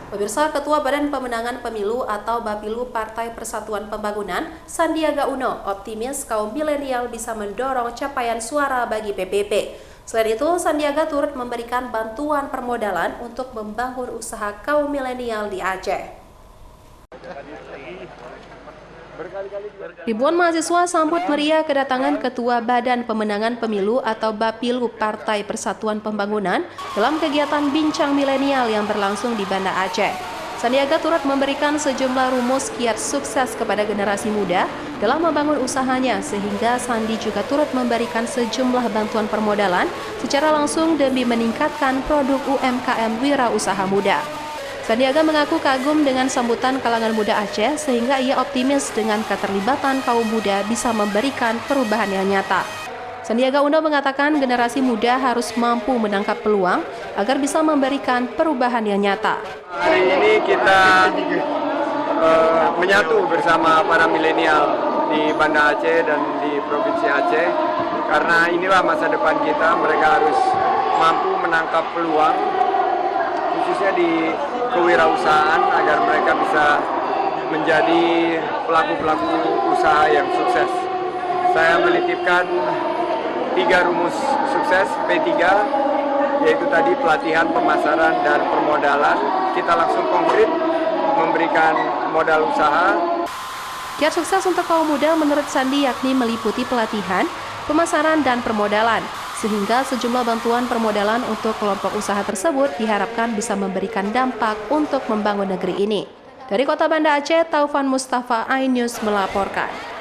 Pemirsa, Ketua Badan Pemenangan Pemilu atau Bapilu Partai Persatuan Pembangunan, Sandiaga Uno, optimis kaum milenial bisa mendorong capaian suara bagi PPP. Selain itu, Sandiaga turut memberikan bantuan permodalan untuk membangun usaha kaum milenial di Aceh. Ribuan mahasiswa sambut meriah kedatangan Ketua Badan Pemenangan Pemilu atau Bapilu Partai Persatuan Pembangunan dalam kegiatan Bincang Milenial yang berlangsung di Banda Aceh. Sandiaga turut memberikan sejumlah rumus kiat sukses kepada generasi muda dalam membangun usahanya, sehingga Sandi juga turut memberikan sejumlah bantuan permodalan secara langsung demi meningkatkan produk UMKM wirausaha muda. Sandiaga mengaku kagum dengan sambutan kalangan muda Aceh sehingga ia optimis dengan keterlibatan kaum muda bisa memberikan perubahan yang nyata. Sandiaga Uno mengatakan generasi muda harus mampu menangkap peluang agar bisa memberikan perubahan yang nyata. Hari ini kita menyatu bersama para milenial di Banda Aceh dan di Provinsi Aceh karena inilah masa depan kita. Mereka harus mampu menangkap peluang khususnya di kewirausahaan agar mereka bisa menjadi pelaku-pelaku usaha yang sukses. Saya menitipkan 3 rumus sukses P3, yaitu tadi pelatihan, pemasaran, dan permodalan. Kita langsung konkret memberikan modal usaha. Kiat sukses untuk kaum muda menurut Sandi yakni meliputi pelatihan, pemasaran, dan permodalan, sehingga sejumlah bantuan permodalan untuk kelompok usaha tersebut diharapkan bisa memberikan dampak untuk membangun negeri ini. Dari Kota Banda Aceh, Taufan Mustafa, iNews melaporkan.